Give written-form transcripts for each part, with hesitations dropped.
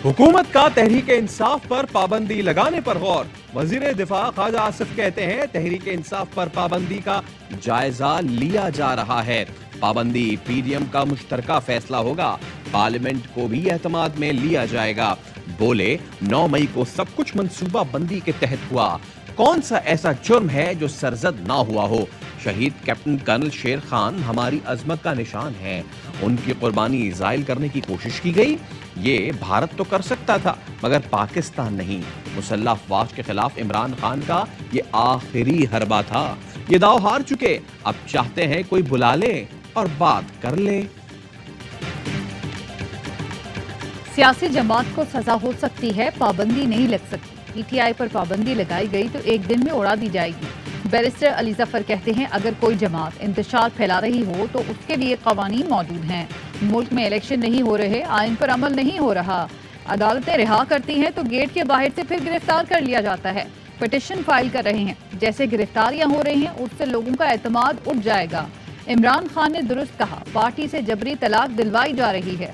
हुकूमत का तहरीक इंसाफ पर पाबंदी लगाने पर गौर। वजीर दिफा ख्वाजा आसिफ कहते हैं तहरीक इंसाफ पर पाबंदी का जायजा लिया जा रहा है। पाबंदी पीडीएम का मुश्तरका फैसला होगा, पार्लियामेंट को भी एतमाद में लिया जाएगा। बोले 9 मई को सब कुछ मंसूबा बंदी के तहत हुआ, कौन सा ऐसा जुर्म है जो सरजद ना हुआ हो। शहीद कैप्टन कर्नल शेर खान हमारी अजमत का निशान है, उनकी कुर्बानी जायल करने की कोशिश की गई। ये भारत तो कर सकता था मगर पाकिस्तान नहीं। मुसल्लह अफवाज के खिलाफ इमरान खान का ये आखिरी हरबा था। ये दाव हार चुके, अब चाहते हैं कोई बुला ले और बात कर ले। सियासी जमात को सजा हो सकती है, पाबंदी नहीं लग सकती। पीटीआई पर पाबंदी लगाई गई तो एक दिन में उड़ा दी जाएगी। बैरिस्टर अली जफर कहते हैं अगर कोई जमात इंतशार फैला रही हो तो उसके लिए कवानीन मौजूद हैं। मुल्क में इलेक्शन नहीं हो रहे, आइन पर अमल नहीं हो रहा, अदालतें रिहा करती हैं तो गेट के बाहर से फिर गिरफ्तार कर लिया जाता है। पिटिशन फाइल कर रहे हैं, जैसे गिरफ्तारियां हो रही हैं उससे लोगों का एतमाद उठ जाएगा। इमरान खान ने दुरुस्त कहा, पार्टी से जबरी तलाक दिलवाई जा रही है।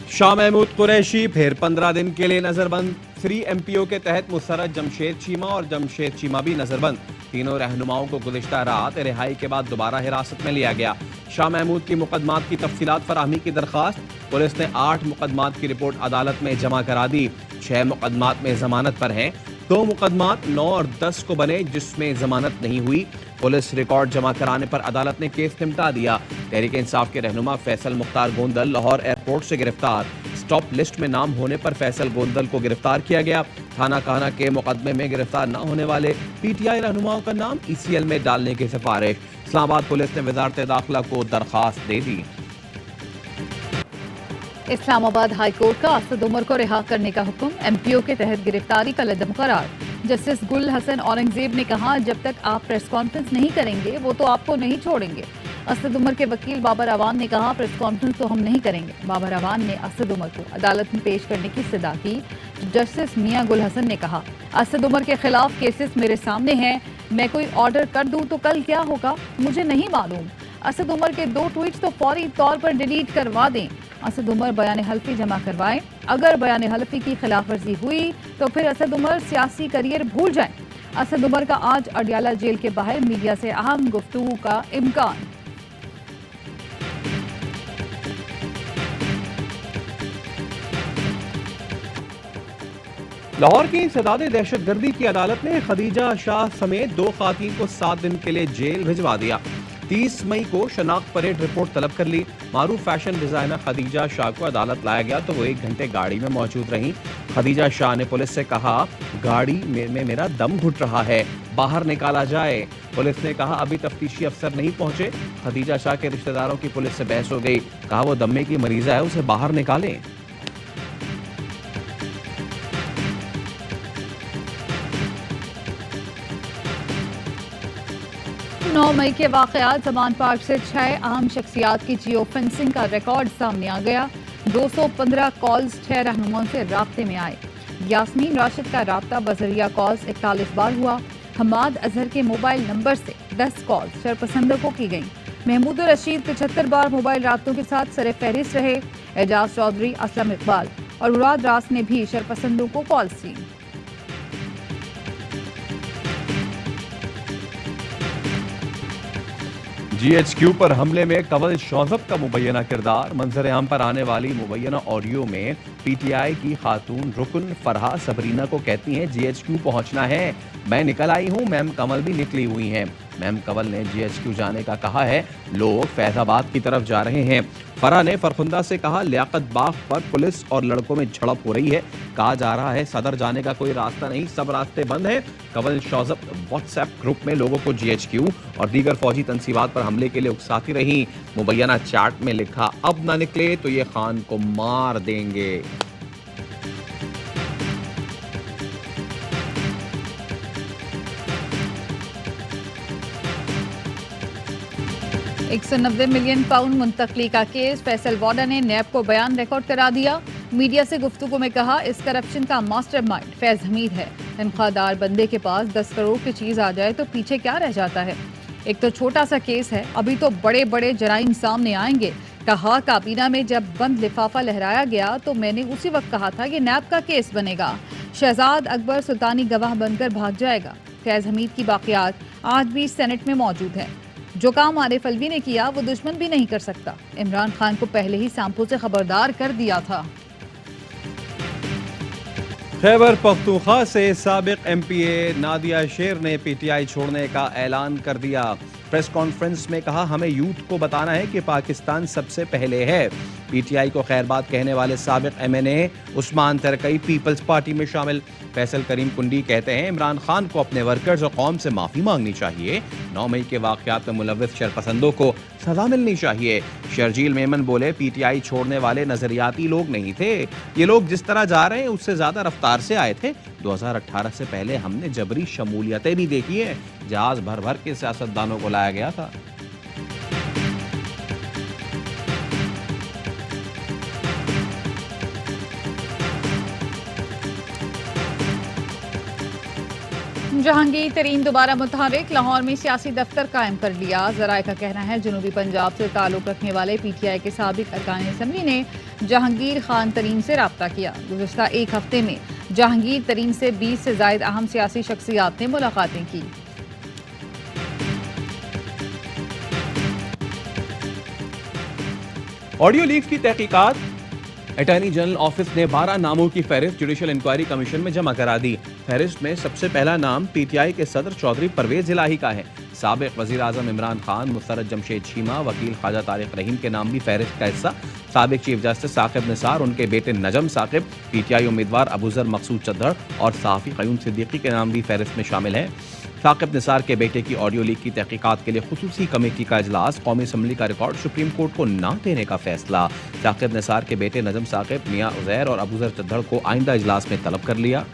शाह महमूद कुरैशी फिर 15 दिन के लिए नजरबंद। 3 एमपीओ के तहत मुसर्रत जमशेद चीमा और जमशेद चीमा भी नजरबंद। तीनों रहनुमाओं को गुज़िश्ता रात रिहाई के बाद दोबारा हिरासत में लिया गया। शाह महमूद की मुकदमात की तफसीलात फराहमी की दरख्वास्त। पुलिस ने 8 मुकदमात की रिपोर्ट अदालत में जमा करा दी। 6 मुकदमात में जमानत पर हैं, 2 मुकदमात 9 और 10 को बने जिसमें जमानत नहीं हुई। पुलिस रिकॉर्ड जमा कराने पर अदालत ने केस निपटा दिया। तहरीक इंसाफ के रहनुमा फैसल मुख्तार गोंदल लाहौर एयरपोर्ट से गिरफ्तार। स्टॉप लिस्ट में नाम होने पर फैसल गोंदल को गिरफ्तार किया गया। थाना काना के मुकदमे में गिरफ्तार न होने वाले पीटीआई रहनुमाओं का नाम ईसीएल में डालने की सिफारिश। इस्लामाबाद पुलिस ने वजारत दाखिला को दरखास्त दे दी। इस्लामाबाद हाई कोर्ट का असद उमर को रिहा करने का हुक्म, एमपीओ के तहत गिरफ्तारी का लदम करार। जस्टिस गुल हसन औरंगजेब ने कहा जब तक आप प्रेस कॉन्फ्रेंस नहीं करेंगे वो तो आपको नहीं छोड़ेंगे। असद उमर के वकील बाबर अवान ने कहा प्रेस कॉन्फ्रेंस तो हम नहीं करेंगे। बाबर अवान ने असद उमर को अदालत में पेश करने की सदा की। जस्टिस मियां गुल हसन ने कहा असद उमर के खिलाफ केसेस मेरे सामने हैं, मैं कोई ऑर्डर कर दूं तो कल क्या होगा मुझे नहीं मालूम। असद उमर के 2 ट्वीट्स तो फौरी तौर पर डिलीट करवा दें। असद उमर बयान हल्फी जमा करवाएं, अगर बयान हल्फी की खिलाफ वर्जी हुई तो फिर असद उमर सियासी करियर भूल जाएं। असद उमर का आज अडियाला जेल के बाहर मीडिया से अहम गुफ्तगू का इम्कान। लाहौर की इंसदाद दहशतगर्दी की अदालत ने खदीजा शाह समेत 2 खातून को 7 दिन के लिए जेल भिजवा दिया। 30 मई को शनाख्त परेड रिपोर्ट तलब कर ली। मारूफ फैशन डिजाइनर खदीजा शाह को अदालत लाया गया तो वो 1 घंटे गाड़ी में मौजूद रहीं। खदीजा शाह ने पुलिस से कहा गाड़ी में मेरा दम घुट रहा है, बाहर निकाला जाए। पुलिस ने कहा अभी तफ्तीशी अफसर नहीं पहुंचे। खदीजा शाह के रिश्तेदारों की पुलिस से बहस हो गई, कहा वो दम्मे की मरीजा है, उसे बाहर निकालें। 9 मई के वाकयात जमान पार्क से 6 अहम शख्सियात की जियो फेंसिंग का रिकॉर्ड सामने आ गया। 215 कॉल्स 6 रहनुमाओं से राब्ते में आए। यास्मीन राशिद का राब्ता बजरिया कॉल्स 41 बार हुआ। हमाद अजहर के मोबाइल नंबर से 10 कॉल्स शरपसंदों को की गई। महमूद रशीद 75 बार मोबाइल राब्तों के साथ सरे फहरिस्त रहे। एजाज चौधरी, असलम इकबाल और मुराद रास ने भी शरपसंदों को कॉल्स की। जीएचक्यू पर हमले में कंवल शौजब का मुबैना किरदार। मंजर आम पर आने वाली मुबैना ऑडियो में पीटीआई की खातून रुकन फरहा सबरीना को कहती हैं जीएचक्यू पहुंचना है, मैं निकल आई हूं, मैम कमल भी निकली हुई हैं। मैम कंवल ने जीएचक्यू जाने का कहा है, लोग फैजाबाद की तरफ जा रहे हैं। फरहा ने फरखुंदा से कहा लियाकत बाग पर पुलिस और लड़कों में झड़प हो रही है, कहा जा रहा है सदर जाने का कोई रास्ता नहीं, सब रास्ते बंद हैं। कंवल शौजब व्हाट्सएप ग्रुप में लोगों को जीएचक्यू और दीगर फौजी तंसीबात पर हमले के लिए उकसाती रही। मुबैना चैट में लिखा अब ना निकले तो ये खान को मार देंगे। 190 मिलियन पाउंड मुंतकली का केस, फैसल वाडा ने नैब को बयान रिकॉर्ड करा दिया। मीडिया से गुफ्तगू में कहा, इस करप्शन का मास्टरमाइंड फैज हमीद है। तनख्वाहदार बंदे के पास 10 करोड़ की चीज आ जाए तो पीछे क्या रह जाता है। एक तो छोटा सा केस है, अभी तो बड़े बड़े जराइम सामने आएंगे। कहा, काबीना में जब बंद लिफाफा लहराया गया तो मैंने उसी वक्त कहा था कि नैब का केस बनेगा। शहजाद अकबर सुल्तानी गवाह बनकर भाग जाएगा। फैज हमीद की बाकियात आज भी सेनेट में मौजूद है। जो काम आरिफ अलवी ने किया वो दुश्मन भी नहीं कर सकता। इमरान खान को पहले ही सैंपल से खबरदार कर दिया था। खैबर पख्तूनख्वा से साबिक एमपीए नादिया शेर ने पीटीआई छोड़ने का ऐलान कर दिया। प्रेस कॉन्फ्रेंस में कहा, हमें यूथ को बताना है कि पाकिस्तान सबसे पहले है। पीटीआई को खैरबाद कहने वाले साबिक एमएनए उस्मान तरकई पीपल्स पार्टी में शामिल। फैसल करीम कुंडी कहते हैं, इमरान खान को अपने वर्कर्स और कौम से माफी मांगनी चाहिए। 9 मई के वाकयात में मुलव्विस शरपसंदों को सजा मिलनी चाहिए। शर्जील मेमन बोले, पीटीआई छोड़ने वाले नजरियाती लोग नहीं थे, ये लोग जिस तरह जा रहे हैं उससे ज्यादा रफ्तार से आए थे। 2018 से पहले हमने जबरी शमूलियतें भी देखी है, जहाज भर भर के सियासतदानों को लाया गया था। जहांगीर तरीन दोबारा मुतहर्रिक, लाहौर में सियासी दफ्तर कायम कर लिया। जराये का कहना है, जनूबी पंजाब से ताल्लुक रखने वाले पीटीआई के साबिक अरकान असम्बली ने जहांगीर खान तरीन से रब्ता किया। गुज़िश्ता एक हफ्ते में जहांगीर तरीन से 20 से ज़ायद अहम सियासी शख्सियात ने मुलाकातें की। ऑडियो लीक की तहकीकात, अटॉर्नी जनरल ऑफिस ने 12 नामों की फहरिस्त जुडिशल इंक्वायरी कमीशन में जमा करा दी। फहरिस्त में सबसे पहला नाम पीटीआई के सदर चौधरी परवेज इलाही का है। साबिक वजीर आजम इमरान खान, मुस्तरद जमशेद चीमा, वकील ख्वाजा तारिक रहीम के नाम भी फहरिस्त का हिस्सा। साबिक चीफ जस्टिस साकिब निसार, उनके बेटे नजम साकिब, पीटीआई उम्मीदवार अबूजर मकसूद चद्दड़ और सहाफ़ी क़य्यूम सिद्दीकी के नाम भी फहरिस्त में शामिल हैं। साकिब निसार के बेटे की ऑडियो लीक की तहकीकात के लिए खुसूसी कमेटी का इजलास, कौमी असम्बली का रिकॉर्ड सुप्रीम कोर्ट को न देने का फैसला। साकिब निसार के बेटे नजम साकिब, मियां उजैर और अबूजर चद्दड़ को आइंदा इजलास में तलब कर लिया।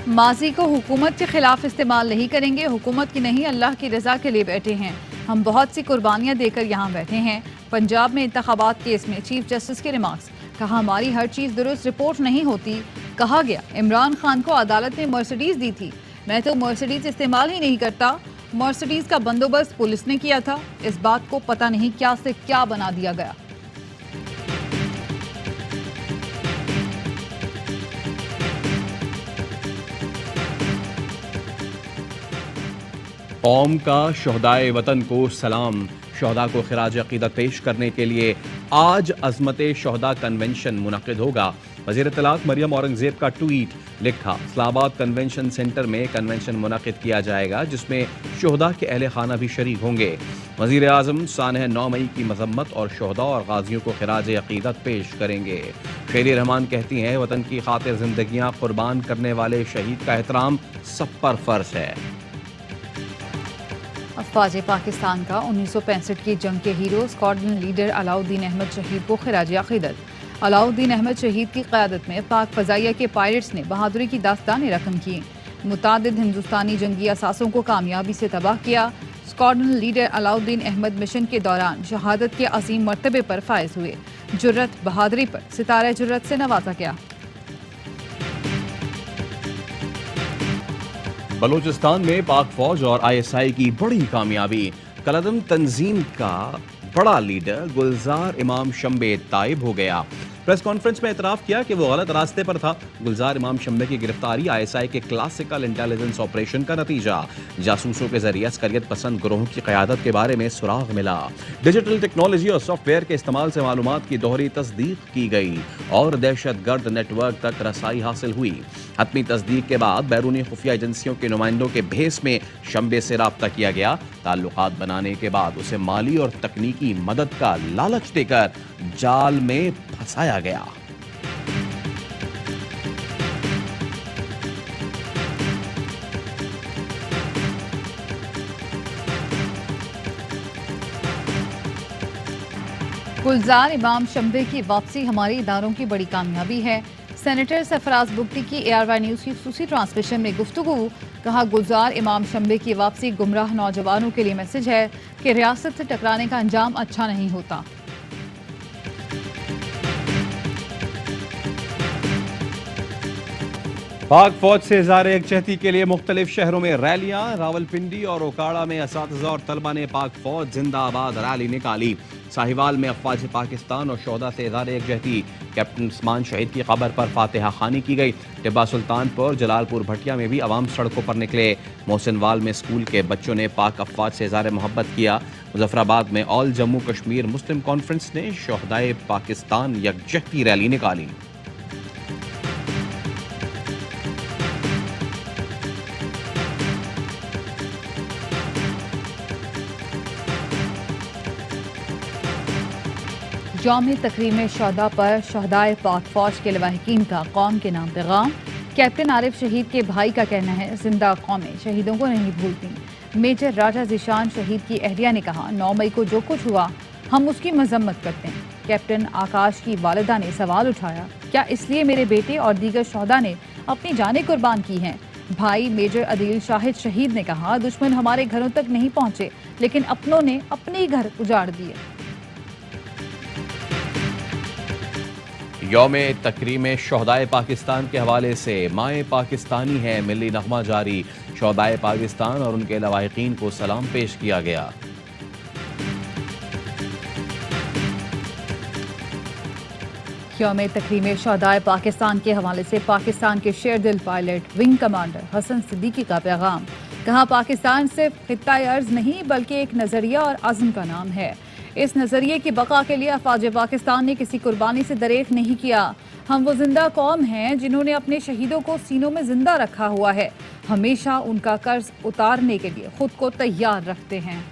माजी को हुकूमत के खिलाफ इस्तेमाल नहीं करेंगे। हुकूमत की नहीं, अल्लाह की रजा के लिए बैठे हैं। हम बहुत सी कुर्बानियां देकर यहाँ बैठे हैं। पंजाब में इंतखाबात केस में चीफ जस्टिस के रिमार्क्स, कहा, हमारी हर चीज़ दुरुस्त रिपोर्ट नहीं होती। कहा गया, इमरान खान को अदालत ने मर्सिडीज दी थी, मैं तो मर्सिडीज इस्तेमाल ही नहीं करता। मर्सिडीज का बंदोबस्त पुलिस ने किया था। इस बात को पता नहीं क्या से क्या बना दिया गया। कौम का शहदाए वतन को सलाम। शहदा को खिराज अकीदत पेश करने के लिए आज अजमत शहदा कन्वेंशन मुनक़िद होगा। वज़ीर इत्तलात मरियम औरंगज़ेब का ट्वीट, लिखा, इस्लामाबाद कन्वेंशन सेंटर में कन्वेंशन मुनक़िद किया जाएगा जिसमें शहदा के अहले खाना भी शरीक होंगे। वज़ीर आज़म सानह 9 मई की मज़म्मत और शहदा और गाजियों को खिराज अकीदत पेश करेंगे। शेरी रहमान कहती हैं, वतन की खातिर ज़िंदगियाँ कुर्बान करने वाले शहीद का एहतराम सब पर फ़र्ज़ है। अफवाज पाकिस्तान का 1965 की जंग के hero squadron leader Alauddin Ahmed शहीद को खिराज अकीदत। अलाउद्दीन अहमद शहीद की क़यादत में पाक फ़ज़ाइया के पायलट्स ने बहादुरी की दास्तानें रकम की। मुतादिद हिंदुस्तानी जंगी असासों को कामयाबी से तबाह किया। Squadron leader Alauddin Ahmed mission के दौरान शहादत के अजीम मर्तबे पर फायज हुए। जुर्रत बहादुरी पर सितारा जुर्रत से नवाजा गया। बलूचिस्तान में पाक फौज और ISI की बड़ी कामयाबी। कलदम तंजीम का बड़ा लीडर गुलजार इमाम शम्बे ताइब हो गया। प्रेस कॉन्फ्रेंस में एतराफ़ किया कि वो गलत रास्ते पर था। गुलजार इमाम शम्बे की गिरफ्तारी ISI के क्लासिकल इंटेलिजेंस ऑपरेशन का नतीजा। जासूसों के जरिए अस्करियत पसंद ग्रोह की क़यादत के बारे में सुराग मिला। डिजिटल टेक्नोलॉजी और सॉफ्टवेयर के इस्तेमाल से मालूमात की दोहरी तस्दीक की गई और दहशतगर्द नेटवर्क तक रसाई हासिल हुई। हतमी तस्दीक के बाद बैरूनी खुफिया एजेंसियों के नुमाइंदों के भेस में शम्बे से राब्ता किया गया। ताल्लुकात बनाने के बाद उसे माली और तकनीकी मदद का लालच देकर जाल में फंसाया गया। गुलजार इमाम शम्बे की वापसी हमारे इदारों की बड़ी कामयाबी है। सेनेटर सरफराज बुगटी की ARY न्यूज़ की खुसूसी ट्रांसमिशन में गुफ्तगू। कहा, गुलजार इमाम शंबे की वापसी गुमराह नौजवानों के लिए मैसेज है कि रियासत से टकराने का अंजाम अच्छा नहीं होता। पाक फौज से इज़हार यकजहती के लिए मुख्तलिफ शहरों में रैलियां। रावलपिंडी और ओकाड़ा में असातिज़ा और तलबा ने पाक फौज जिंदाबाद रैली निकाली। साहिवाल में अफवाज पाकिस्तान और शोहदा से इज़हार यकजहती। कैप्टन उस्मान शहीद की खबर पर फातिहा खानी की गई। टिब्बा सुल्तानपुर, जलालपुर भटिया में भी अवाम सड़कों पर निकले। मोहसिनवाल में स्कूल के बच्चों ने पाक अफवाज से इज़हार मोहब्बत किया। मुजफ्फराबाद में ऑल जम्मू कश्मीर मुस्लिम कॉन्फ्रेंस ने शोहदाए पाकिस्तान यकजहती रैली निकाली। यौम तकरीम शहदा पर शहदाए पाक फौज के लवाहिकीन का कौम के नाम पैगाम। कैप्टन आरिफ शहीद के भाई का कहना है, जिंदा कौमें शहीदों को नहीं भूलती। मेजर राजा ज़ीशान शहीद की अहलिया ने कहा, 9 मई को जो कुछ हुआ हम उसकी मजम्मत करते हैं। कैप्टन आकाश की वालिदा ने सवाल उठाया, क्या इसलिए मेरे बेटे और दीगर शहदा ने अपनी जानें कुर्बान की हैं? भाई मेजर अदील शाहिद शहीद ने कहा, दुश्मन हमारे घरों तक नहीं पहुंचे लेकिन अपनों ने अपने ही घर उजाड़ दिए। यौम तकरीम शोहदाए पाकिस्तान के हवाले से माए पाकिस्तानी है मिली नगमा जारी। शोहदाए पाकिस्तान और उनके लवाहिकीन को सलाम पेश किया गया। यौम तकरीम शहदाए पाकिस्तान के हवाले से पाकिस्तान के शेरदिल pilot wing commander Hasan Siddiqui का पैगाम। कहा, पाकिस्तान सिर्फ खित्ता अर्ज नहीं बल्कि एक नजरिया और अज़्म का नाम है। इस नजरिए की बका के लिए अफवाज पाकिस्तान ने किसी कुर्बानी से दरेक नहीं किया। हम वो जिंदा कौम हैं जिन्होंने अपने शहीदों को सीनों में जिंदा रखा हुआ है। हमेशा उनका कर्ज उतारने के लिए खुद को तैयार रखते हैं।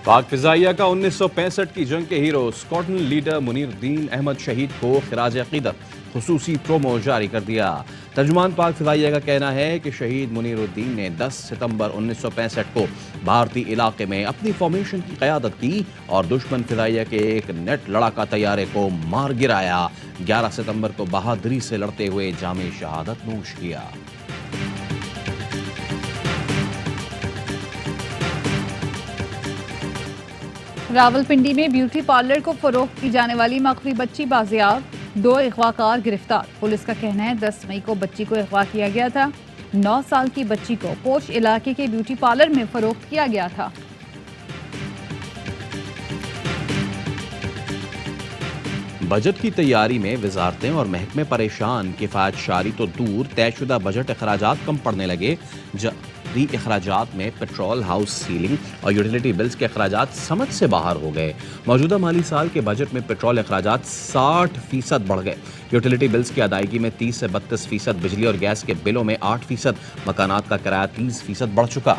पाक फिजाइया का 1965 की जंग के hero squadron leader Muniruddin Ahmed शहीद को खिराज अकीदत खुसूसी प्रोमो जारी कर दिया। तर्जुमान पाक फिजाइया का कहना है कि शहीद मुनीरुद्दीन ने 10 सितंबर 1965 को भारतीय इलाके में अपनी फॉर्मेशन की क़यादत की और दुश्मन फिजाइया के एक नेट लड़ाका तैयारे को मार गिराया। 11 सितंबर को बहादुरी से लड़ते हुए जामे शहादत नोश किया। रावलपिंडी में ब्यूटी पार्लर को फरोख्त की जाने वाली मकफी बच्ची बाजियाब। 2 अगवाकार गिरफ्तार। पुलिस का कहना है, 10 मई को बच्ची को अगवा किया गया था। 9 साल की बच्ची को पोश इलाके के ब्यूटी पार्लर में फरोख्त किया गया था। बजट की तैयारी में वजारतें और महकमे परेशान। किफायत शारी तो दूर, तयशुदा बजट अखराजात कम पड़ने लगे। जारी अखराजात में पेट्रोल, हाउस सीलिंग और यूटिलिटी बिल्स के अखराजात समझ से बाहर हो गए। मौजूदा माली साल के बजट में पेट्रोल अखराजात 60% बढ़ गए। यूटिलिटी बिल्स की अदायगी में 30 से 32%, बिजली और गैस के बिलों में 8%, मकानात का किराया 30% बढ़ चुका।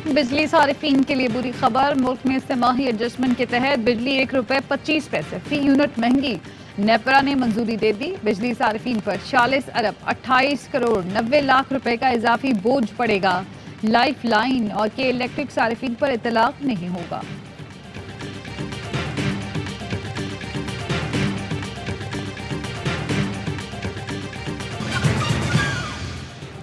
बिजली सारिफीन के लिए बुरी खबर। मुल्क में तिमाही एडजस्टमेंट के तहत बिजली ₹1.25 फी यूनिट महंगी। नेपरा ने मंजूरी दे दी। बिजली सारिफीन पर 40 अरब 28 करोड़ 90 लाख रुपए का इजाफी बोझ पड़ेगा। लाइफ लाइन और के इलेक्ट्रिक सारिफीन पर इतलाक नहीं होगा।